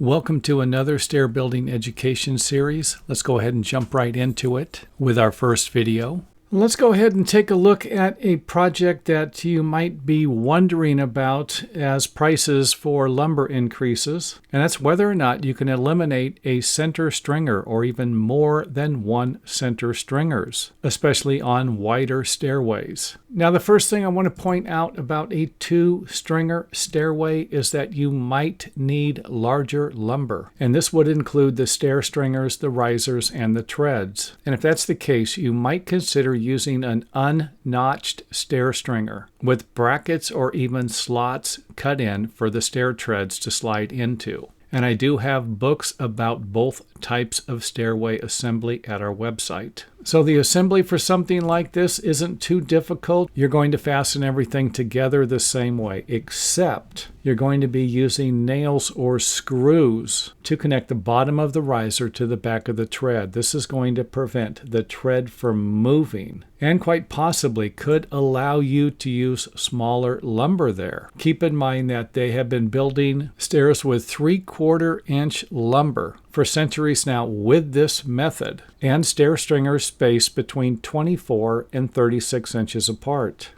Welcome to another stair building education series. Let's go ahead and jump right into it with our first video. Let's go ahead and take a look at a project that you might be wondering about as prices for lumber increases, and that's whether or not you can eliminate a center stringer or even more than one center stringers, especially on wider stairways. Now, the first thing I want to point out about a two-stringer stairway is that you might need larger lumber, and this would include the stair stringers, the risers, and the treads. And if that's the case, you might consider using an unnotched stair stringer with brackets or even slots cut in for the stair treads to slide into. And I do have books about both types of stairway assembly at our website. So the assembly for something like this isn't too difficult. You're going to fasten everything together the same way, except you're going to be using nails or screws to connect the bottom of the riser to the back of the tread. This is going to prevent the tread from moving and quite possibly could allow you to use smaller lumber there. Keep in mind that they have been building stairs with 3/4 inch lumber for centuries now with this method, and stair stringers spaced between 24 and 36 inches apart.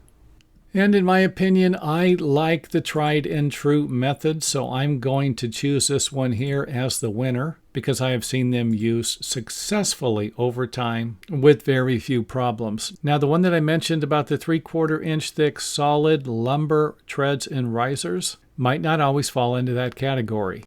And in my opinion, I like the tried and true method, so I'm going to choose this one here as the winner because I have seen them used successfully over time with very few problems. Now, the one that I mentioned about the 3/4 inch thick solid lumber treads and risers might not always fall into that category.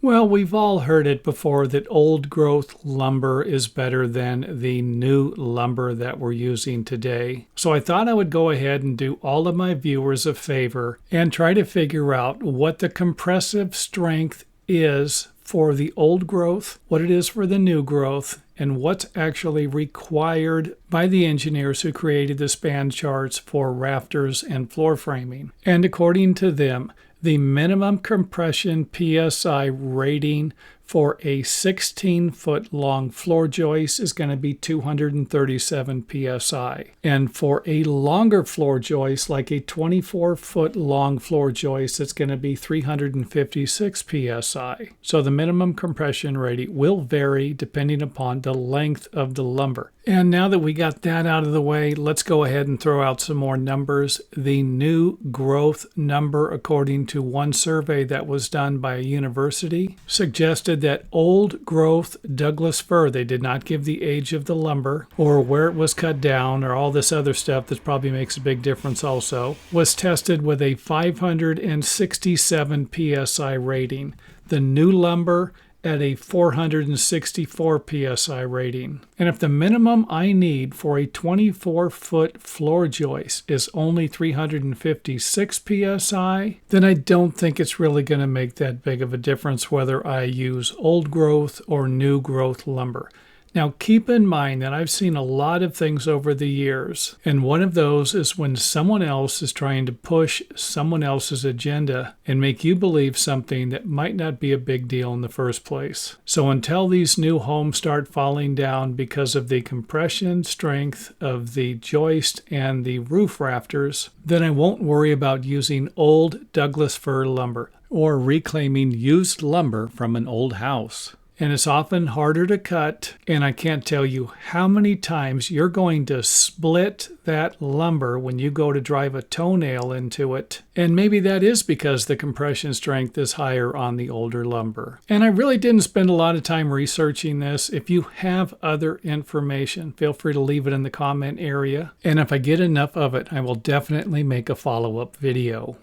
Well, we've all heard it before that old growth lumber is better than the new lumber that we're using today. So I thought I would go ahead and do all of my viewers a favor and try to figure out what the compressive strength is for the old growth, what it is for the new growth, and what's actually required by the engineers who created the span charts for rafters and floor framing. And according to them, the minimum compression PSI rating for a 16-foot long floor joist is going to be 237 PSI. And for a longer floor joist, like a 24-foot long floor joist, it's going to be 356 PSI. So the minimum compression rating will vary depending upon the length of the lumber. And now that we got that out of the way, let's go ahead and throw out some more numbers. The new growth number, according to one survey that was done by a university, suggested that old growth Douglas fir, they did not give the age of the lumber or where it was cut down or all this other stuff that probably makes a big difference also, was tested with a 567 PSI rating. The new lumber at a 464 PSI rating. And if the minimum I need for a 24-foot floor joist is only 356 PSI, then I don't think it's really going to make that big of a difference whether I use old growth or new growth lumber. Now, keep in mind that I've seen a lot of things over the years, and one of those is when someone else is trying to push someone else's agenda and make you believe something that might not be a big deal in the first place. So until these new homes start falling down because of the compression strength of the joist and the roof rafters, then I won't worry about using old Douglas fir lumber or reclaiming used lumber from an old house. And it's often harder to cut, and I can't tell you how many times you're going to split that lumber when you go to drive a toenail into it. And maybe that is because the compression strength is higher on the older lumber. And I really didn't spend a lot of time researching this. If you have other information, feel free to leave it in the comment area. And if I get enough of it, I will definitely make a follow-up video.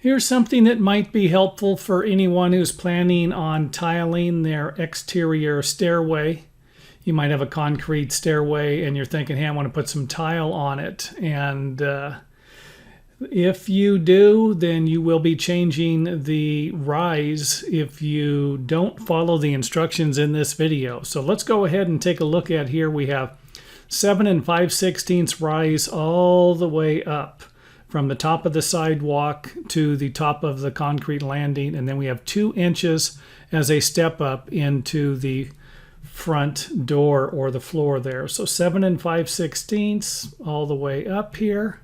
Here's something that might be helpful for anyone who's planning on tiling their exterior stairway. You might have a concrete stairway and you're thinking, hey, I want to put some tile on it. And if you do, then you will be changing the rise if you don't follow the instructions in this video. So let's go ahead and take a look at here. We have 7 5/16 rise all the way up from the top of the sidewalk to the top of the concrete landing, and then we have 2 inches as a step up into the front door or the floor there. So 7 5/16 all the way up here.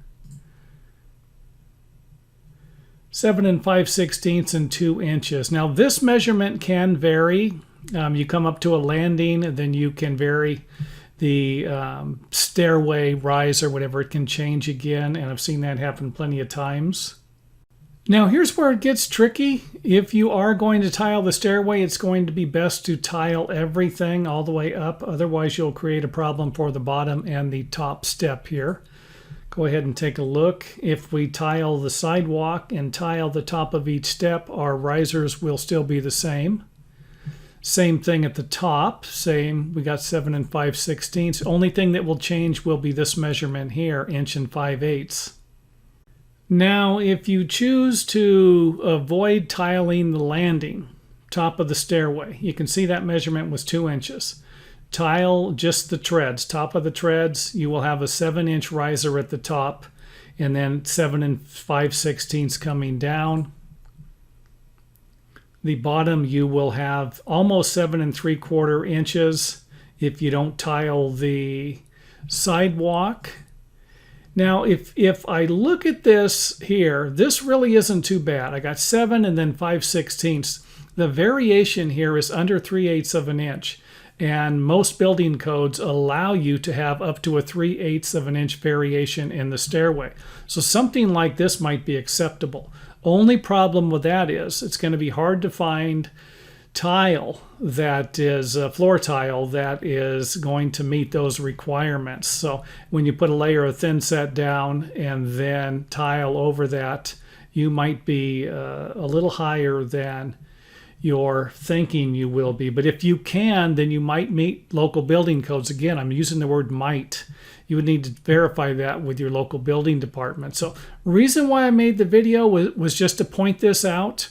7 5/16 and 2 inches. Now this measurement can vary. You come up to a landing, and then you can vary the stairway, rise, or whatever. It can change again, and I've seen that happen plenty of times. Now here's where it gets tricky. If you are going to tile the stairway, it's going to be best to tile everything all the way up. Otherwise you'll create a problem for the bottom and the top step here. Go ahead and take a look. If we tile the sidewalk and tile the top of each step, our risers will still be the same. Same thing at the top, same, we got 7 5/16. Only thing that will change will be this measurement here, 1 5/8. Now, if you choose to avoid tiling the landing, top of the stairway, you can see that measurement was 2 inches. Tile just the treads, top of the treads, you will have a 7-inch riser at the top, and then 7 5/16 coming down. The bottom you will have almost 7 3/4 inches if you don't tile the sidewalk. Now if I look at this here, this really isn't too bad. I got 7 and then 5/16. The variation here is under 3/8 of an inch, and most building codes allow you to have up to a 3/8 of an inch variation in the stairway. So something like this might be acceptable. Only problem with that is it's going to be hard to find tile that is floor tile that is going to meet those requirements. So when you put a layer of thin set down and then tile over that, you might be a little higher than you're thinking you will be. But if you can, then you might meet local building codes. Again, I'm using the word might. You would need to verify that with your local building department. So reason why I made the video was just to point this out.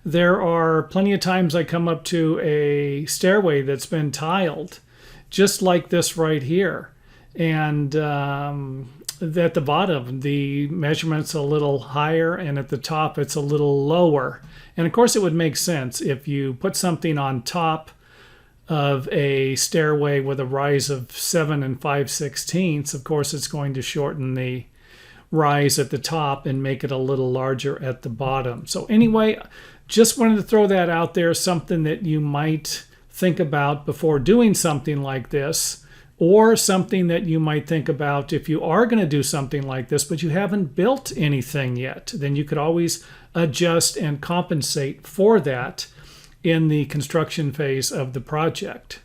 There are plenty of times I come up to a stairway that's been tiled, just like this right here. And at the bottom, the measurement's a little higher, and at the top, it's a little lower. And of course, it would make sense if you put something on top of a stairway with a rise of 7 5/16. Of course, it's going to shorten the rise at the top and make it a little larger at the bottom. So anyway, just wanted to throw that out there, something that you might think about before doing something like this, or something that you might think about if you are going to do something like this, but you haven't built anything yet. Then you could always adjust and compensate for that in the construction phase of the project.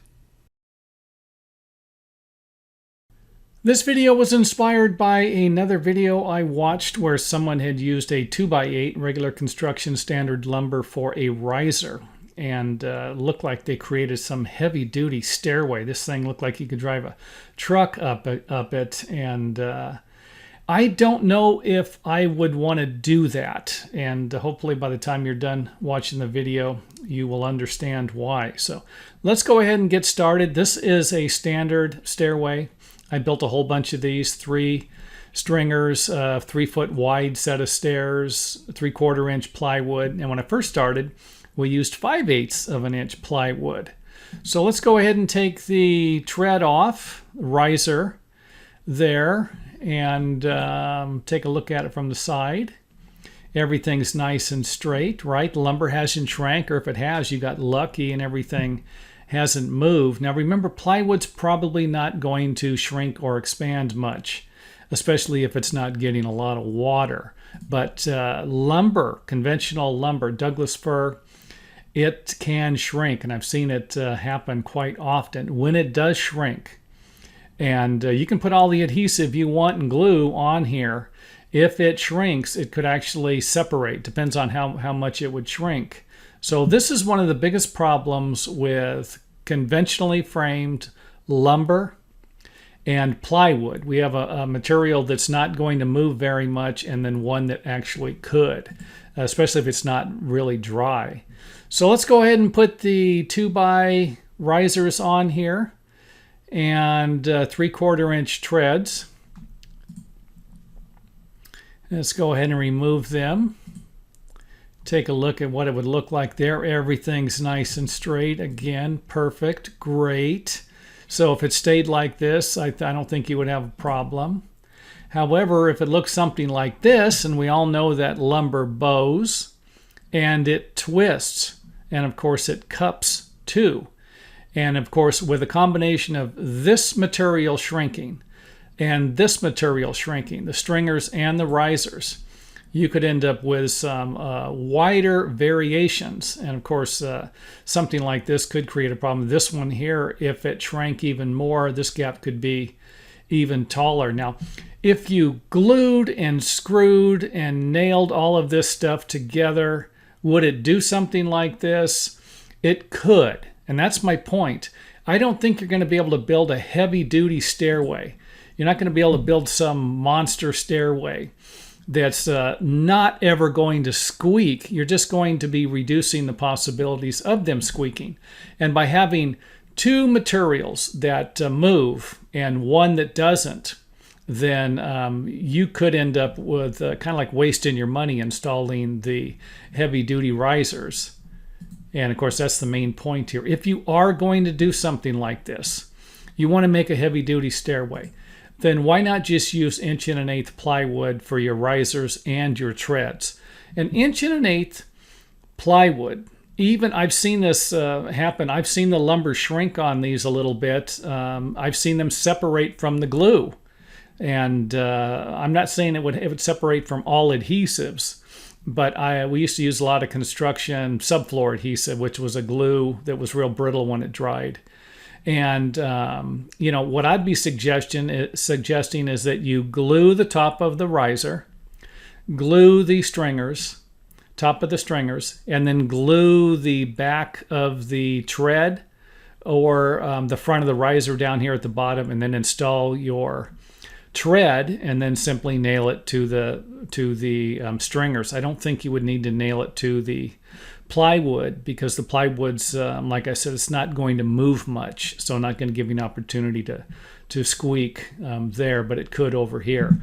This video was inspired by another video I watched where someone had used a 2x8 regular construction standard lumber for a riser, and looked like they created some heavy-duty stairway. This thing looked like you could drive a truck up it, and I don't know if I would want to do that, and hopefully by the time you're done watching the video, you will understand why. So let's go ahead and get started. This is a standard stairway. I built a whole bunch of these, 3 stringers, 3-foot wide set of stairs, 3/4 inch plywood, and when I first started, we used 5/8 of an inch plywood. So let's go ahead and take the tread off, riser there, and take a look at it from the side. Everything's nice and straight, right? The lumber hasn't shrank, or if it has, you got lucky and everything hasn't moved. Now remember, plywood's probably not going to shrink or expand much, especially if it's not getting a lot of water. But lumber, conventional lumber, Douglas fir, it can shrink, and I've seen it happen quite often. When it does shrink, and you can put all the adhesive you want and glue on here, if it shrinks, it could actually separate. Depends on how much it would shrink. So this is one of the biggest problems with conventionally framed lumber and plywood. We have a material that's not going to move very much, and then one that actually could, especially if it's not really dry. So let's go ahead and put the 2x risers on here, and 3/4 inch treads. Let's go ahead and remove them. Take a look at what it would look like there. Everything's nice and straight. Again, perfect, great. So if it stayed like this, I don't think you would have a problem. However, if it looks something like this, and we all know that lumber bows and it twists, and of course it cups too. And of course, with a combination of this material shrinking and this material shrinking, the stringers and the risers, you could end up with some wider variations. And of course, something like this could create a problem. This one here, if it shrank even more, this gap could be even taller. Now, if you glued and screwed and nailed all of this stuff together, would it do something like this? It could. And that's my point. I don't think you're going to be able to build a heavy-duty stairway. You're not going to be able to build some monster stairway that's not ever going to squeak. You're just going to be reducing the possibilities of them squeaking. And by having two materials that move and one that doesn't, then you could end up with kind of like wasting your money installing the heavy-duty risers. And of course, that's the main point here. If you are going to do something like this, you want to make a heavy-duty stairway, then why not just use 1 1/8" plywood for your risers and your treads? An 1 1/8" plywood, even I've seen this happen. I've seen the lumber shrink on these a little bit. I've seen them separate from the glue. And I'm not saying it would separate from all adhesives, but we used to use a lot of construction subfloor adhesive, which was a glue that was real brittle when it dried. And, what I'd be suggesting is that you glue the top of the riser, glue the stringers, top of the stringers, and then glue the back of the tread or the front of the riser down here at the bottom, and then install your tread and then simply nail it to the stringers. I don't think you would need to nail it to the plywood because the plywood's, like I said, it's not going to move much, so not going to give you an opportunity to squeak there, but it could over here.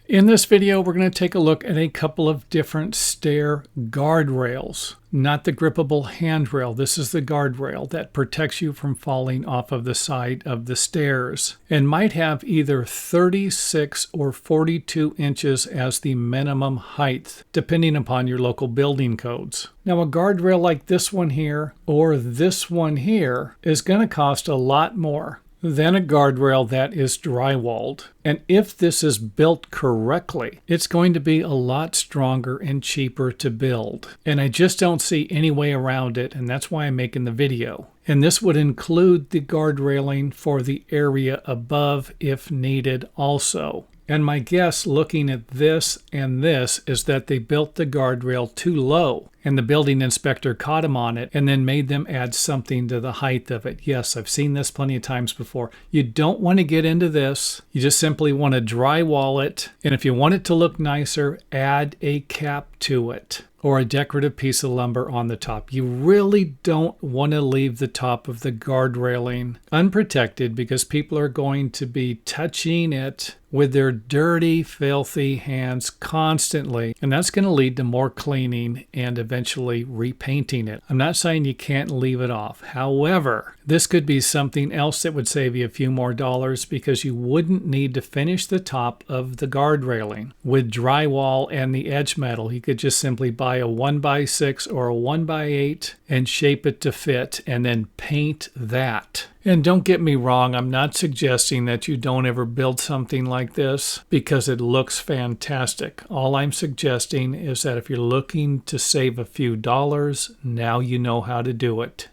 In this video, we're going to take a look at a couple of different stair guardrails, not the grippable handrail. This is the guardrail that protects you from falling off of the side of the stairs and might have either 36 or 42 inches as the minimum height, depending upon your local building codes. Now, a guardrail like this one here or this one here is going to cost a lot more than a guardrail that is drywalled. And if this is built correctly, it's going to be a lot stronger and cheaper to build. And I just don't see any way around it, and that's why I'm making the video. And this would include the guard railing for the area above if needed also. And my guess looking at this and this is that they built the guardrail too low and the building inspector caught them on it and then made them add something to the height of it. Yes, I've seen this plenty of times before. You don't want to get into this. You just simply want to drywall it. And if you want it to look nicer, add a cap to it or a decorative piece of lumber on the top. You really don't want to leave the top of the guard railing unprotected because people are going to be touching it with their dirty, filthy hands constantly. And that's going to lead to more cleaning and eventually repainting it. I'm not saying you can't leave it off. However, this could be something else that would save you a few more dollars because you wouldn't need to finish the top of the guard railing with drywall and the edge metal. You could just simply buy a 1x6 or a 1x8 and shape it to fit and then paint that. And don't get me wrong, I'm not suggesting that you don't ever build something like this because it looks fantastic. All I'm suggesting is that if you're looking to save a few dollars, now you know how to do it.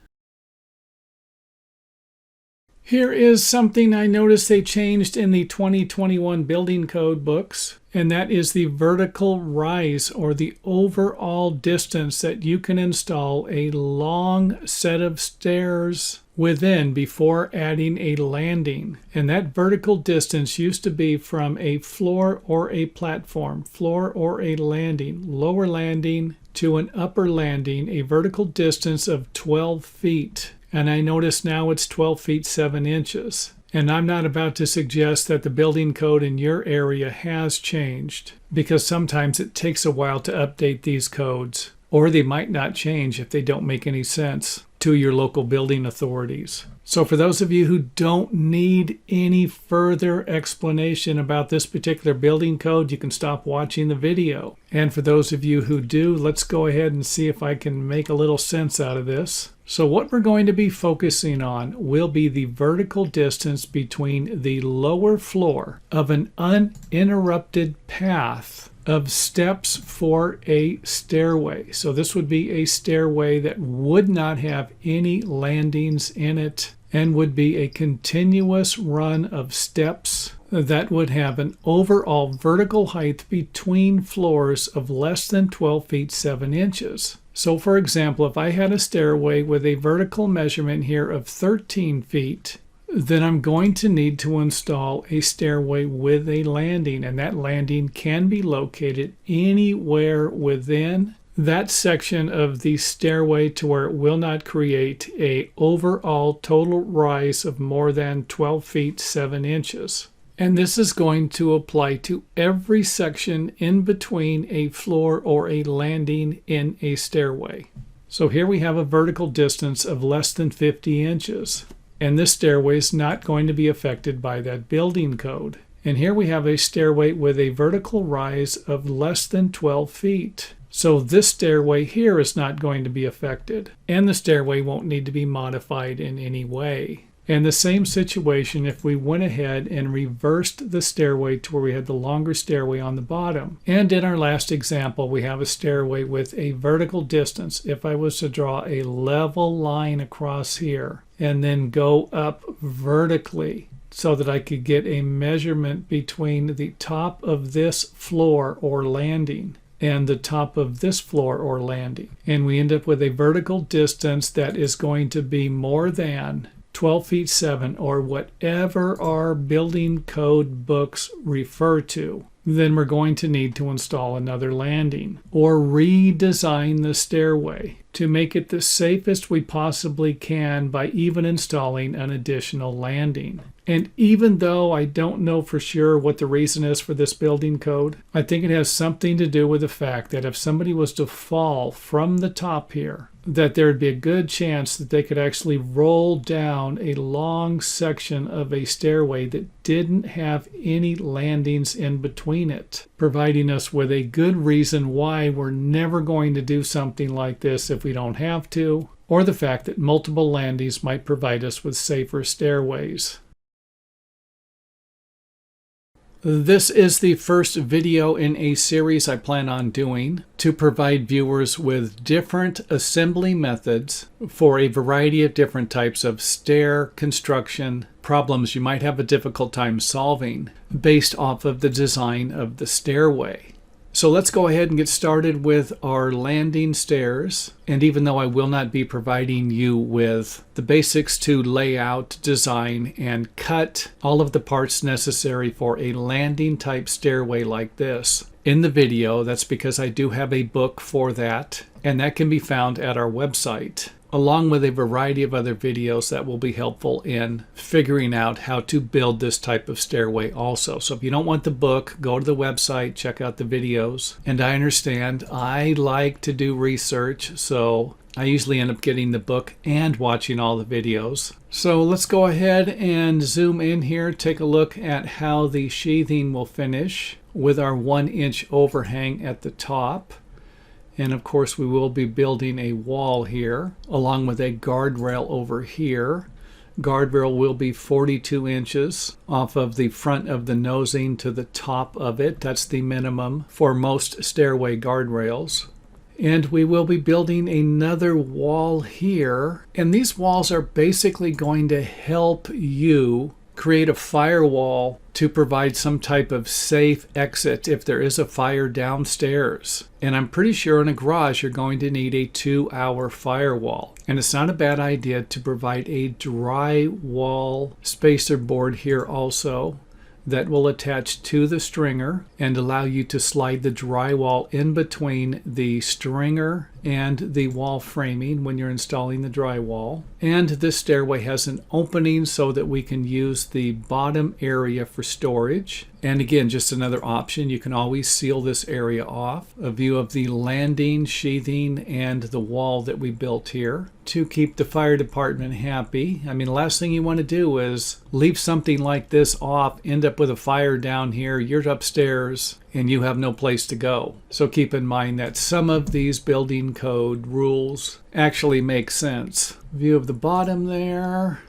Here is something I noticed they changed in the 2021 building code books, and that is the vertical rise or the overall distance that you can install a long set of stairs within before adding a landing. And that vertical distance used to be from a floor or a platform, floor or a landing, lower landing to an upper landing, a vertical distance of 12 feet. And I notice now it's 12 feet 7 inches. And I'm not about to suggest that the building code in your area has changed, because sometimes it takes a while to update these codes, or they might not change if they don't make any sense to your local building authorities. So for those of you who don't need any further explanation about this particular building code, you can stop watching the video. And for those of you who do, let's go ahead and see if I can make a little sense out of this. So what we're going to be focusing on will be the vertical distance between the lower floor of an uninterrupted path of steps for a stairway. So this would be a stairway that would not have any landings in it and would be a continuous run of steps that would have an overall vertical height between floors of less than 12 feet 7 inches. So for example, if I had a stairway with a vertical measurement here of 13 feet, then I'm going to need to install a stairway with a landing, and that landing can be located anywhere within that section of the stairway to where it will not create a overall total rise of more than 12 feet 7 inches. And this is going to apply to every section in between a floor or a landing in a stairway. So here we have a vertical distance of less than 50 inches. And this stairway is not going to be affected by that building code. And here we have a stairway with a vertical rise of less than 12 feet. So this stairway here is not going to be affected. And the stairway won't need to be modified in any way. And the same situation if we went ahead and reversed the stairway to where we had the longer stairway on the bottom. And in our last example, we have a stairway with a vertical distance. If I was to draw a level line across here and then go up vertically so that I could get a measurement between the top of this floor or landing and the top of this floor or landing. And we end up with a vertical distance that is going to be more than 12 feet 7 or whatever our building code books refer to, then we're going to need to install another landing or redesign the stairway to make it the safest we possibly can by even installing an additional landing. And even though I don't know for sure what the reason is for this building code, I think it has something to do with the fact that if somebody was to fall from the top here, that there would be a good chance that they could actually roll down a long section of a stairway that didn't have any landings in between it, providing us with a good reason why we're never going to do something like this if we don't have to, or the fact that multiple landings might provide us with safer stairways. This is the first video in a series I plan on doing to provide viewers with different assembly methods for a variety of different types of stair construction problems you might have a difficult time solving based off of the design of the stairway. So let's go ahead and get started with our landing stairs. And even though I will not be providing you with the basics to lay out, design, and cut all of the parts necessary for a landing type stairway like this in the video, that's because I do have a book for that, and that can be found at our website, along with a variety of other videos that will be helpful in figuring out how to build this type of stairway also. So if you don't want the book, go to the website, check out the videos. And I understand I like to do research, so I usually end up getting the book and watching all the videos. So let's go ahead and zoom in here, take a look at how the sheathing will finish with our 1-inch overhang at the top. And of course we will be building a wall here along with a guardrail over here. Guardrail will be 42 inches off of the front of the nosing to the top of it. That's the minimum for most stairway guardrails. And we will be building another wall here. And these walls are basically going to help you create a firewall to provide some type of safe exit if there is a fire downstairs. And I'm pretty sure in a garage you're going to need a 2-hour firewall. And it's not a bad idea to provide a drywall spacer board here also that will attach to the stringer and allow you to slide the drywall in between the stringer and the wall framing when you're installing the drywall. And this stairway has an opening so that we can use the bottom area for storage. And again, just another option, you can always seal this area off. A view of the landing, sheathing, and the wall that we built here to keep the fire department happy. I mean, the last thing you want to do is leave something like this off, end up with a fire down here, you're upstairs, and you have no place to go. So keep in mind that some of these building code rules actually make sense. View of the bottom there.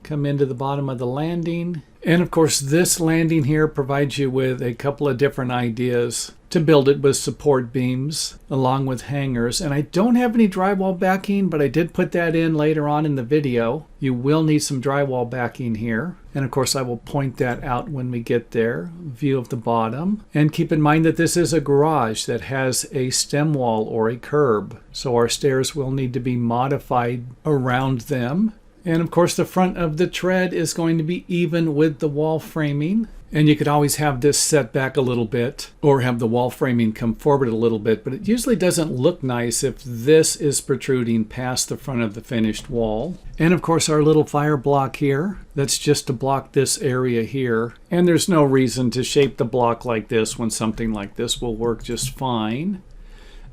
Come into the bottom of the landing. And of course, this landing here provides you with a couple of different ideas to build it with support beams along with hangers. And I don't have any drywall backing, but I did put that in later on in the video. You will need some drywall backing here. And of course, I will point that out when we get there. View of the bottom. And keep in mind that this is a garage that has a stem wall or a curb. So our stairs will need to be modified around them. And of course, the front of the tread is going to be even with the wall framing. And you could always have this set back a little bit or have the wall framing come forward a little bit, but it usually doesn't look nice if this is protruding past the front of the finished wall. And of course, our little fire block here, that's just to block this area here. And there's no reason to shape the block like this when something like this will work just fine.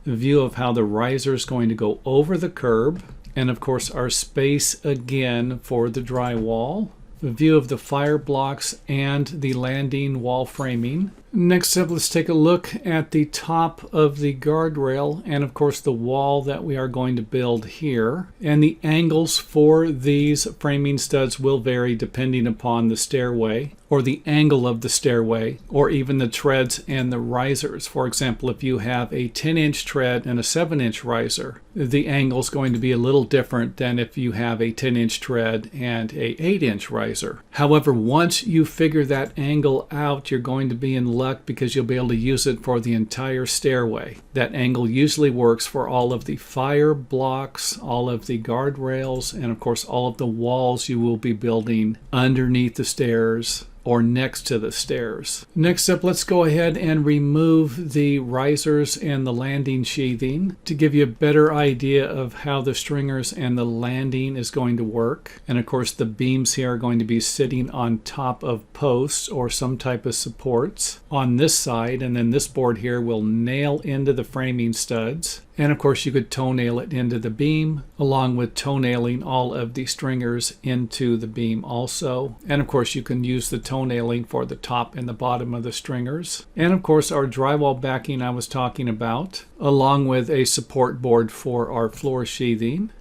A view of how the riser is going to go over the curb. And of course, our space again for the drywall. A view of the fire blocks and the landing wall framing. Next up, let's take a look at the top of the guardrail and of course the wall that we are going to build here. And the angles for these framing studs will vary depending upon the stairway or the angle of the stairway or even the treads and the risers. For example, if you have a 10-inch tread and a 7-inch riser, the angle is going to be a little different than if you have a 10-inch tread and a 8-inch riser. However, once you figure that angle out, you're going to be in luck because you'll be able to use it for the entire stairway. That angle usually works for all of the fire blocks, all of the guardrails, and of course all of the walls you will be building underneath the stairs or next to the stairs. Next up, let's go ahead and remove the risers and the landing sheathing to give you a better idea of how the stringers and the landing is going to work. And of course, the beams here are going to be sitting on top of posts or some type of supports on this side, and then this board here will nail into the framing studs. And of course, you could toenail it into the beam, along with toenailing all of the stringers into the beam also. And of course, you can use the toenailing for the top and the bottom of the stringers. And of course, our drywall backing I was talking about, along with a support board for our floor sheathing.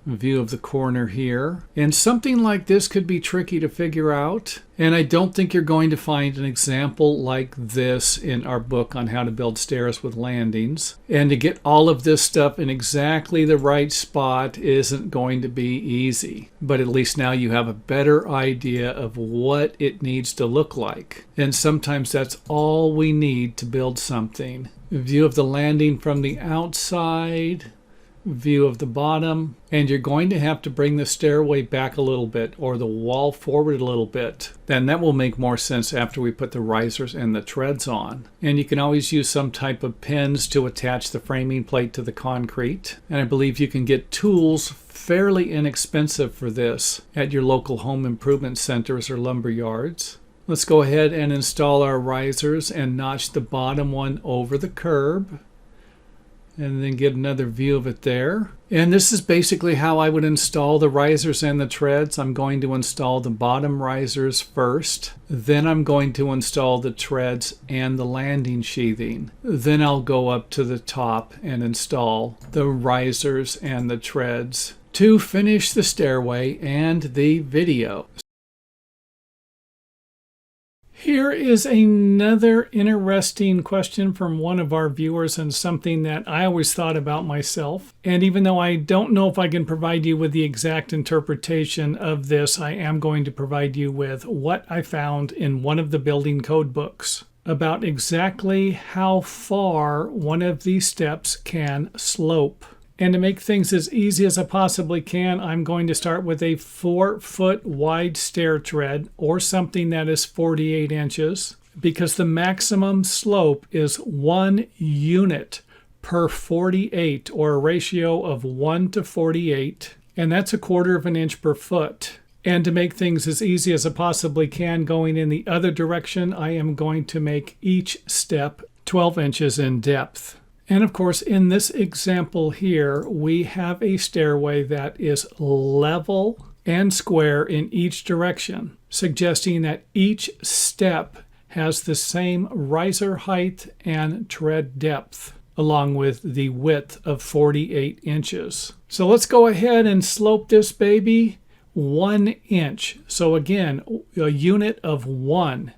View of the corner here. And something like this could be tricky to figure out. And I don't think you're going to find an example like this in our book on how to build stairs with landings. And to get all of this stuff in exactly the right spot isn't going to be easy. But at least now you have a better idea of what it needs to look like. And sometimes that's all we need to build something. A view of the landing from the outside. View of the bottom, and you're going to have to bring the stairway back a little bit or the wall forward a little bit. Then that will make more sense after we put the risers and the treads on. And you can always use some type of pins to attach the framing plate to the concrete. And I believe you can get tools fairly inexpensive for this at your local home improvement centers or lumber yards. Let's go ahead and install our risers and notch the bottom one over the curb. And then get another view of it there. And this is basically how I would install the risers and the treads. I'm going to install the bottom risers first. Then I'm going to install the treads and the landing sheathing. Then I'll go up to the top and install the risers and the treads to finish the stairway and the video. Here is another interesting question from one of our viewers and something that I always thought about myself. And even though I don't know if I can provide you with the exact interpretation of this, I am going to provide you with what I found in one of the building code books about exactly how far one of these steps can slope. And to make things as easy as I possibly can, I'm going to start with a 4-foot wide stair tread or something that is 48 inches because the maximum slope is 1 unit per 48, or a ratio of 1 to 48, and that's 1/4 of an inch per foot. And to make things as easy as I possibly can going in the other direction, I am going to make each step 12 inches in depth. And of course, in this example here, we have a stairway that is level and square in each direction, suggesting that each step has the same riser height and tread depth, along with the width of 48 inches. So let's go ahead and slope this baby 1 inch. So again, a unit of 1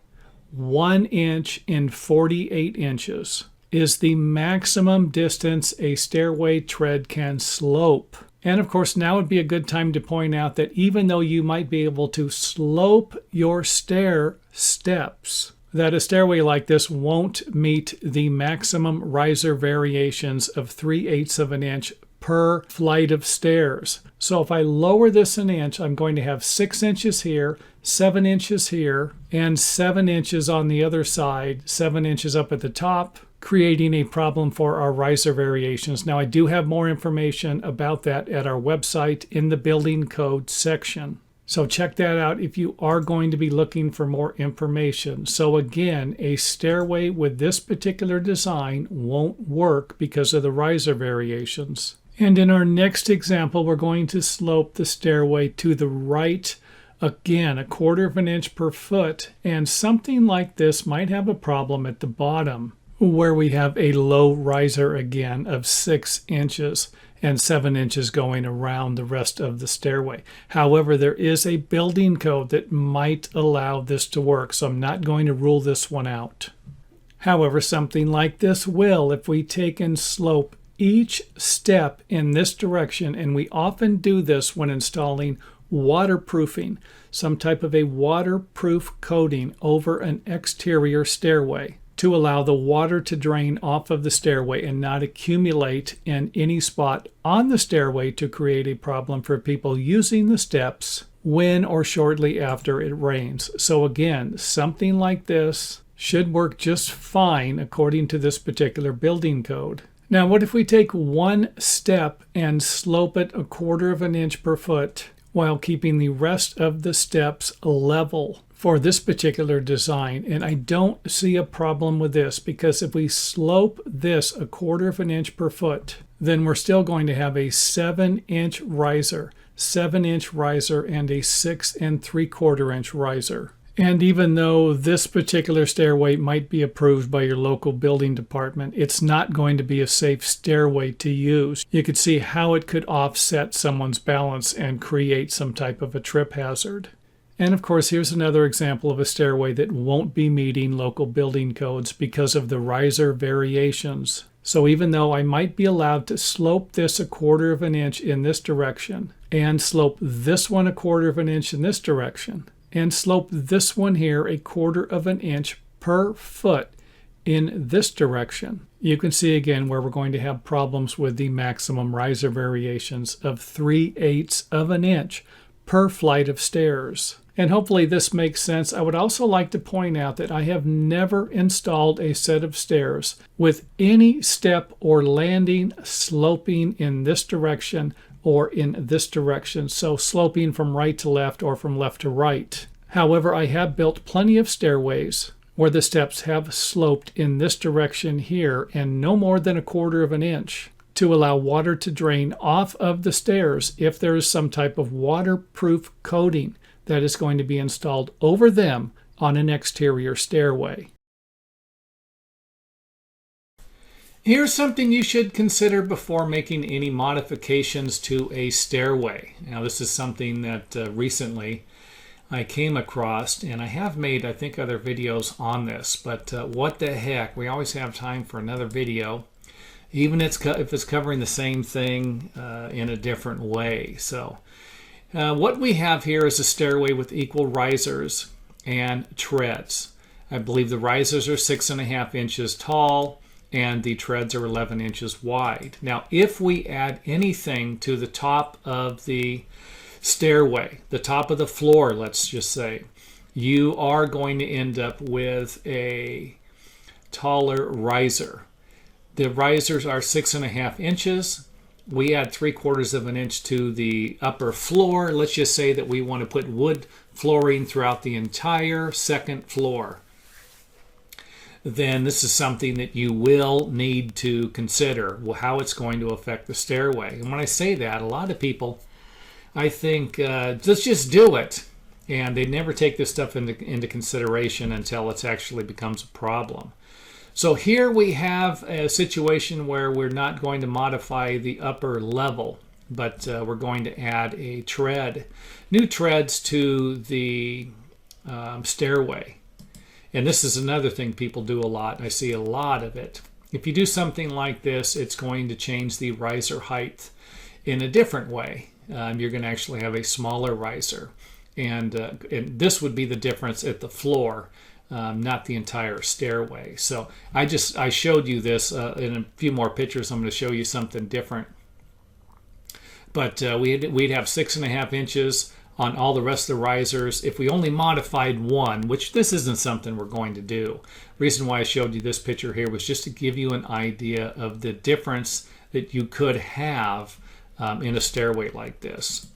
inch in 48 inches is the maximum distance a stairway tread can slope. And of course, now would be a good time to point out that even though you might be able to slope your stair steps, that a stairway like this won't meet the maximum riser variations of 3/8 of an inch per flight of stairs. So if I lower this an inch, I'm going to have 6 inches here, 7 inches here, and 7 inches on the other side, 7 inches up at the top, creating a problem for our riser variations. Now I do have more information about that at our website in the building code section. So check that out if you are going to be looking for more information. So again, a stairway with this particular design won't work because of the riser variations. And in our next example, we're going to slope the stairway to the right, again, 1/4 of an inch per foot. And something like this might have a problem at the bottom, where we have a low riser again of 6 inches and 7 inches going around the rest of the stairway. However, there is a building code that might allow this to work, so I'm not going to rule this one out. However, something like this will if we take and slope each step in this direction, and we often do this when installing waterproofing, some type of a waterproof coating over an exterior stairway to allow the water to drain off of the stairway and not accumulate in any spot on the stairway to create a problem for people using the steps when or shortly after it rains. So again, something like this should work just fine according to this particular building code. Now, what if we take one step and slope it 1/4 of an inch per foot while keeping the rest of the steps level for this particular design? And I don't see a problem with this, because if we slope this 1/4 of an inch per foot, then we're still going to have a 7-inch riser, 7-inch riser, and a 6 3/4 inch riser. And even though this particular stairway might be approved by your local building department, it's not going to be a safe stairway to use. You could see how it could offset someone's balance and create some type of a trip hazard. And of course, here's another example of a stairway that won't be meeting local building codes because of the riser variations. So even though I might be allowed to slope this 1/4 of an inch in this direction, and slope this one 1/4 of an inch in this direction, and slope this one here 1/4 of an inch per foot in this direction, you can see again where we're going to have problems with the maximum riser variations of 3/8 of an inch per flight of stairs. And hopefully this makes sense. I would also like to point out that I have never installed a set of stairs with any step or landing sloping in this direction or in this direction, so sloping from right to left or from left to right. However, I have built plenty of stairways where the steps have sloped in this direction here and no more than 1/4 of an inch to allow water to drain off of the stairs if there is some type of waterproof coating that is going to be installed over them on an exterior stairway. Here's something you should consider before making any modifications to a stairway. Now, this is something that recently I came across, and I have made, I think, other videos on this, but what the heck, we always have time for another video, even if it's covering the same thing in a different way. So what we have here is a stairway with equal risers and treads. I believe the risers are 6.5 inches tall, and the treads are 11 inches wide. Now, if we add anything to the top of the stairway, the top of the floor, let's just say, you are going to end up with a taller riser. The risers are 6.5 inches. We add 3/4 of an inch to the upper floor. Let's just say that we want to put wood flooring throughout the entire second floor. Then this is something that you will need to consider, how it's going to affect the stairway. And when I say that, a lot of people, I think, let's just do it. And they never take this stuff into consideration until it actually becomes a problem. So here we have a situation where we're not going to modify the upper level, but we're going to add a tread, new treads to the stairway. And this is another thing people do a lot. I see a lot of it. If you do something like this, it's going to change the riser height in a different way. You're going to actually have a smaller riser. And this would be the difference at the floor, not the entire stairway. So I showed you this in a few more pictures. I'm going to show you something different. But we'd have 6.5 inches on all the rest of the risers. If we only modified one, which this isn't something we're going to do. The reason why I showed you this picture here was just to give you an idea of the difference that you could have in a stairway like this.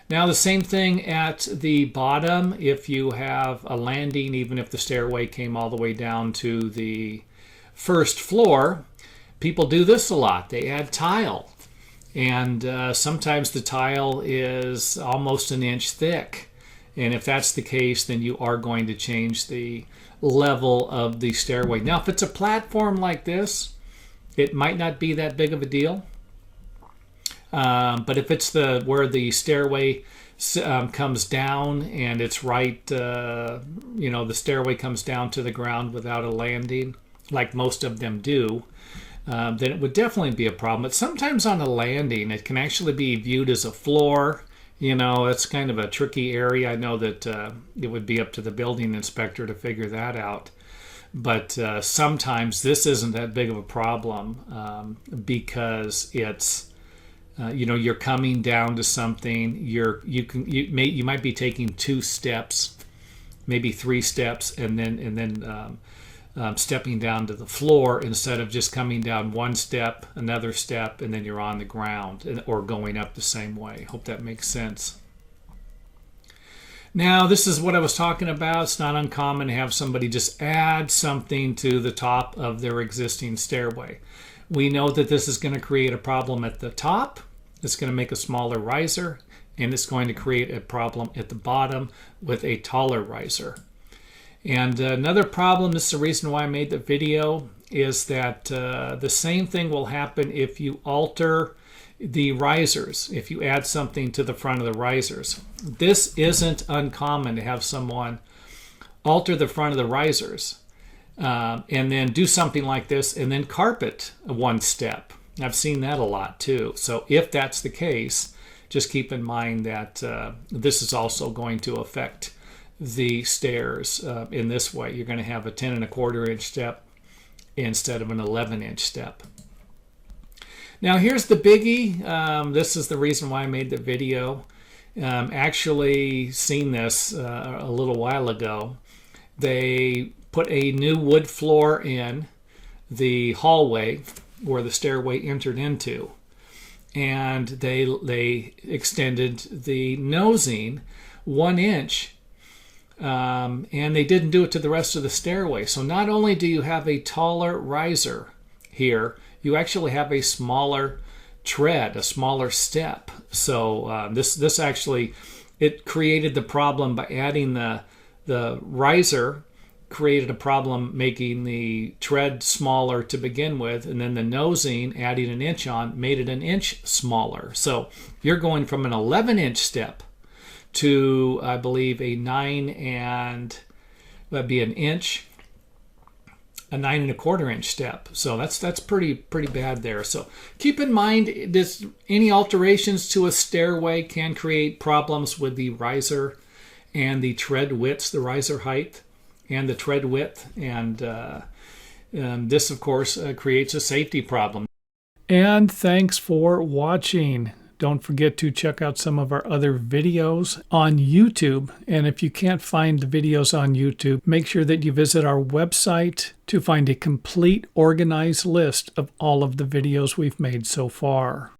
Now the same thing at the bottom. If you have a landing, even if the stairway came all the way down to the first floor, people do this a lot. They add tile. And sometimes the tile is almost an inch thick. And if that's the case, then you are going to change the level of the stairway. Now, if it's a platform like this, it might not be that big of a deal. But if it's where the stairway comes down and it's right, the stairway comes down to the ground without a landing, like most of them do, then it would definitely be a problem. But sometimes on a landing, it can actually be viewed as a floor. It's kind of a tricky area. I know that it would be up to the building inspector to figure that out. But sometimes this isn't that big of a problem because it's, you're coming down to something. You might be taking 2 steps, maybe 3 steps, and then stepping down to the floor instead of just coming down 1 step, another step, and then you're on the ground, or going up the same way. Hope that makes sense. Now, this is what I was talking about. It's not uncommon to have somebody just add something to the top of their existing stairway. We know that this is going to create a problem at the top. It's going to make a smaller riser, and it's going to create a problem at the bottom with a taller riser. And another problem, this is the reason why I made the video, is that the same thing will happen if you alter the risers, if you add something to the front of the risers. This isn't uncommon to have someone alter the front of the risers and then do something like this and then carpet 1 step. I've seen that a lot too. So if that's the case, just keep in mind that this is also going to affect the stairs in this way. You're going to have a 10.25 inch step instead of an 11-inch step. Now here's the biggie. This is the reason why I made the video. Actually seen this a little while ago. They put a new wood floor in the hallway where the stairway entered into, and they extended the nosing 1 inch. And they didn't do it to the rest of the stairway. So not only do you have a taller riser here, you actually have a smaller tread, a smaller step. So this actually, it created the problem by adding the riser, created a problem making the tread smaller to begin with, and then the nosing, adding an inch on, made it an inch smaller. So you're going from an 11-inch step to, I believe, a 9 and that'd be an inch, a 9.25 inch step. So that's pretty bad there. So keep in mind this, any alterations to a stairway can create problems with the riser and the tread widths, the riser height and the tread width, and this of course creates a safety problem. And thanks for watching. Don't forget to check out some of our other videos on YouTube. And if you can't find the videos on YouTube, make sure that you visit our website to find a complete organized list of all of the videos we've made so far.